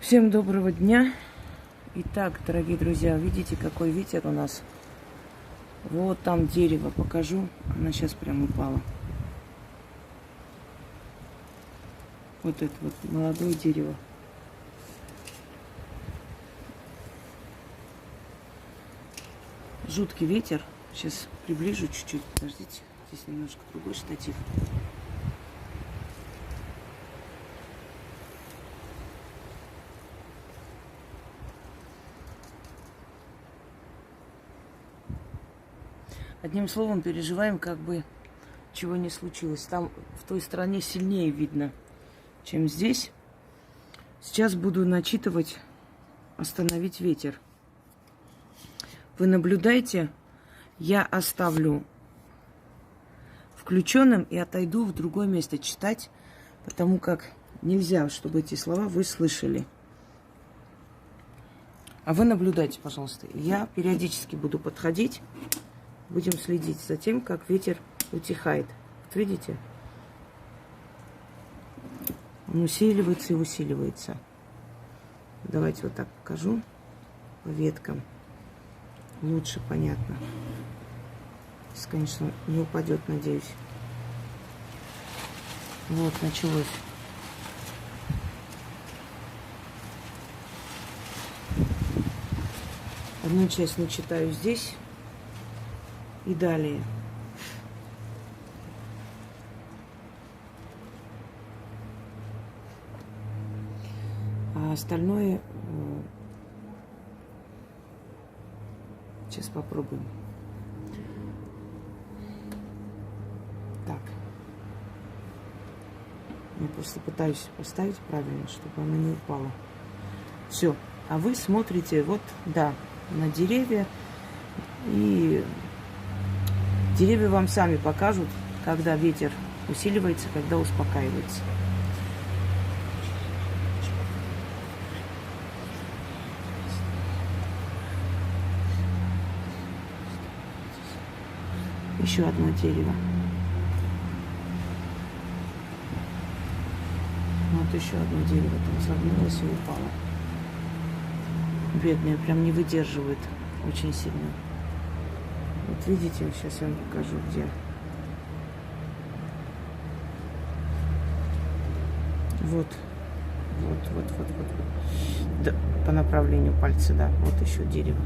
Всем доброго дня. Итак, дорогие друзья, видите, какой ветер у нас? Вот там дерево, покажу. Она сейчас прям упала. Вот это вот молодое дерево. Жуткий ветер. Сейчас приближу чуть-чуть. Подождите, здесь немножко другой штатив. Одним словом, переживаем, как бы чего не случилось. Там в той стороне сильнее видно, чем здесь. Сейчас буду начитывать «Остановить ветер». Вы наблюдайте, я оставлю включенным и отойду в другое место читать, потому как нельзя, чтобы эти слова вы слышали. А вы наблюдайте, пожалуйста. Я периодически буду подходить. Будем следить за тем, как ветер утихает. Вот видите? Он усиливается и усиливается. Давайте вот так покажу по веткам. Лучше понятно. Сейчас, конечно, не упадет, надеюсь. Вот, началось. Одну часть начитаю здесь. И далее. А остальное сейчас попробуем. Так. Я просто пытаюсь поставить правильно, чтобы она не упала. Все. А вы смотрите вот, да, на деревья. И деревья вам сами покажут, когда ветер усиливается, когда успокаивается. Еще одно дерево. Вот еще одно дерево там согнулось и упало. Бедное, прям не выдерживает очень сильно. Вот видите, сейчас я вам покажу, где. Вот. Вот. Да, по направлению пальца, да. Вот еще дерево.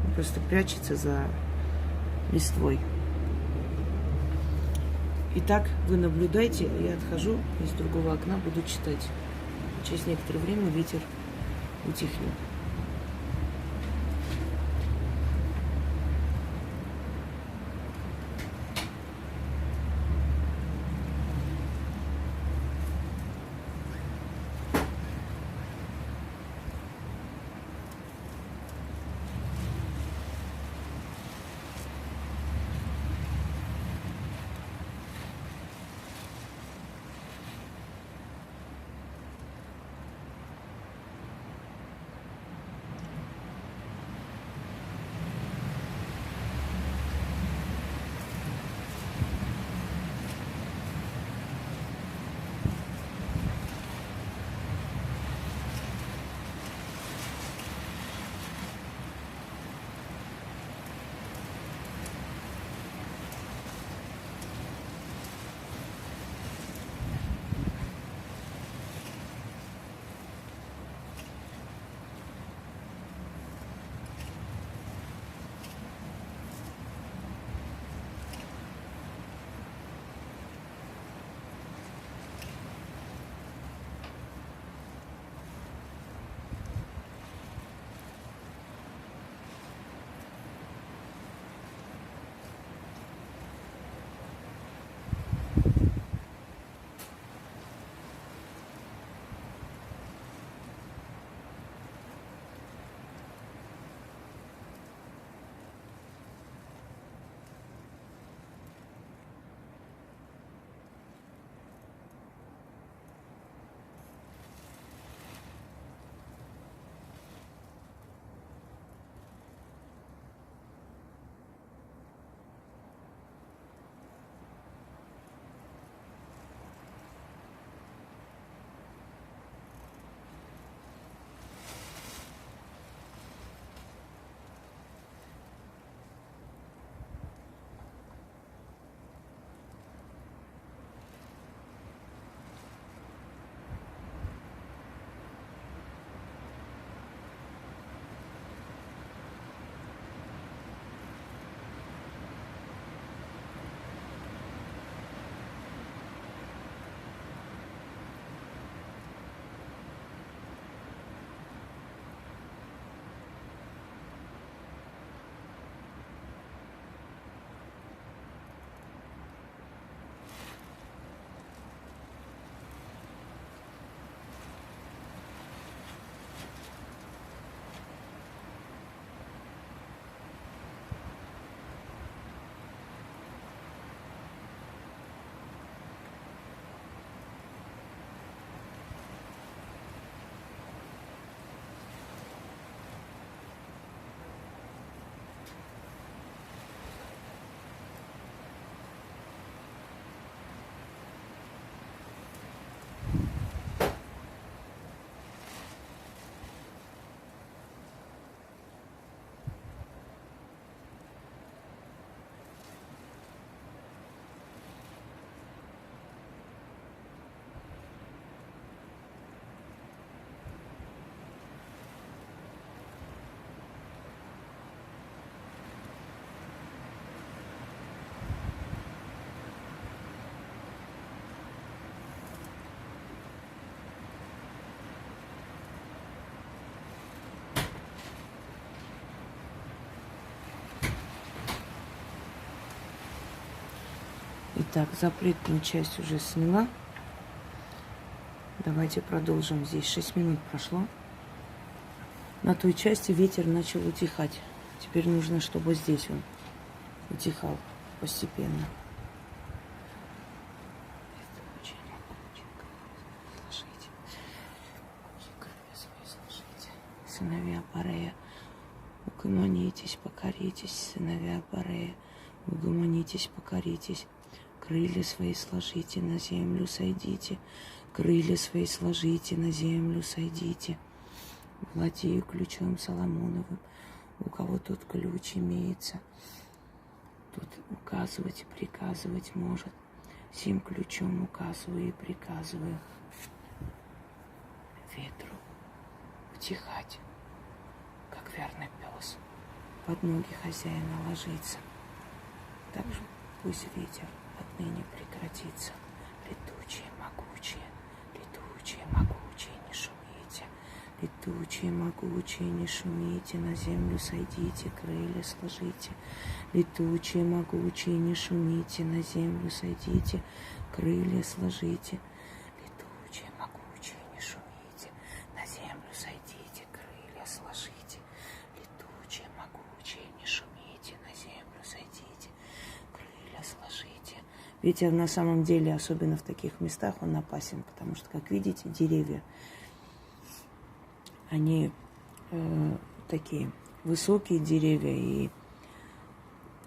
Он просто прячется за листвой. Итак, вы наблюдайте, я отхожу из другого окна, буду читать. Через некоторое время ветер утихнет. Итак, запретную часть уже сняла. Давайте продолжим. Здесь 6 минут прошло. На той части ветер начал утихать. Теперь нужно, чтобы здесь он утихал постепенно. Сыновья Парея, угомонитесь, покоритесь, сыновья Парея, угомонитесь, покоритесь. Крылья свои сложите, на землю сойдите. Крылья свои сложите, на землю сойдите. Владею ключом Соломоновым. У кого тут ключ имеется, тут указывать и приказывать может. Сим ключом указываю и приказываю ветру утихать, как верный пес. Под ноги хозяина ложится. Так же пусть ветер отныне прекратится. Летучие, могучие, не шумите. Летучие, могучие, не шумите, на землю сойдите, крылья сложите. Летучие, могучие, не шумите, на землю сойдите, крылья сложите. Летучие, могучие, не шумите, на землю сойдите, крылья сложите. Летучие, могучие, не шумите, на землю сойдите, крылья сложите. Ветер на самом деле, особенно в таких местах, он опасен, потому что, как видите, деревья, они такие высокие деревья и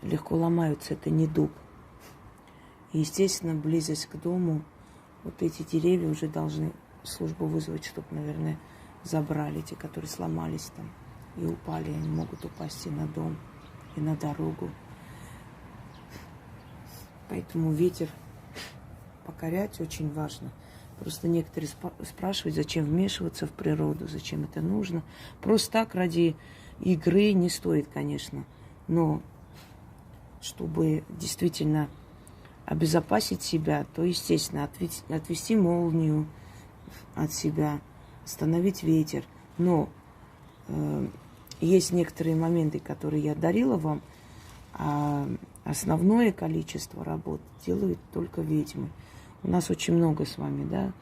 легко ломаются. Это не дуб. И, естественно, близость к дому, вот эти деревья уже должны службу вызвать, чтобы, наверное, забрали те, которые сломались там и упали. Они могут упасть и на дом, и на дорогу. Поэтому ветер покорять очень важно. Просто некоторые спрашивают, зачем вмешиваться в природу, зачем это нужно. Просто так ради игры не стоит, конечно. Но чтобы действительно обезопасить себя, то, естественно, отвести молнию от себя, остановить ветер. Но есть некоторые моменты, которые я дарила вам, а основное количество работ делают только ведьмы. У нас очень много с вами, да,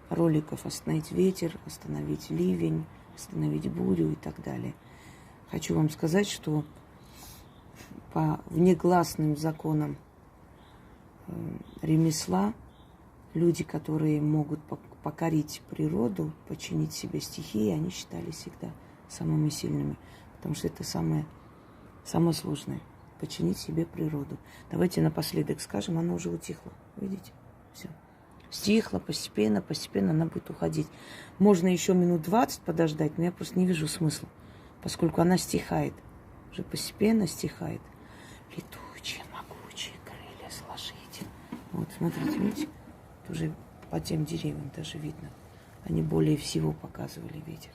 роликов «Остановить ветер», «Остановить ливень», «Остановить бурю» и так далее. Хочу вам сказать, что по внегласным законам ремесла люди, которые могут покорить природу, подчинить себе стихии, они считались всегда самыми сильными, потому что это самое сложное. Подчинить себе природу. Давайте напоследок скажем, она уже утихла. Видите? Все. Стихла постепенно, постепенно она будет уходить. Можно еще минут 20 подождать, но я просто не вижу смысла, поскольку она стихает. Уже постепенно стихает. Летучие, могучие крылья сложите. Вот, смотрите, видите? Это уже по тем деревьям даже видно. Они более всего показывали ветер.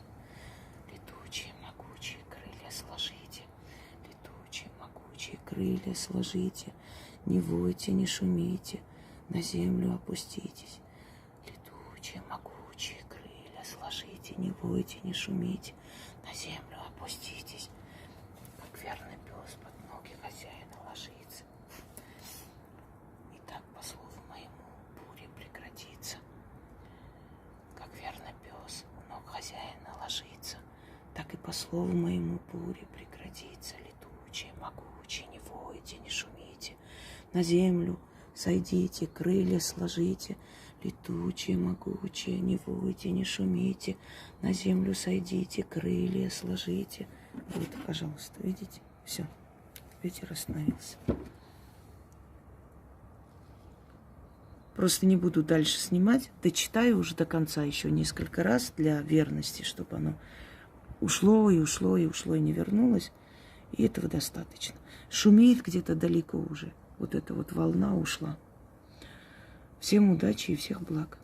Летучие, могучие крылья сложите. Крылья сложите, не войте, не шумите, на землю опуститесь. Летучие, могучие крылья сложите, не войте, не шумите, на землю опуститесь. Как верный пес под ноги хозяина ложится. И так, по слову моему, буря прекратится. Как верный пес у ног хозяина ложится, так и по слову моему буря прекратится. Летучие, могучие, не войте, не шумите, на землю сойдите, крылья сложите. Летучие, могучие, не войте, не шумите, на землю сойдите, крылья сложите. Вот, пожалуйста, видите? Все, ветер остановился. Просто не буду дальше снимать. Дочитаю уже до конца еще несколько раз для верности, чтобы оно ушло и ушло и ушло и не вернулось. И этого достаточно. Шумит где-то далеко уже. Вот эта вот волна ушла. Всем удачи и всех благ.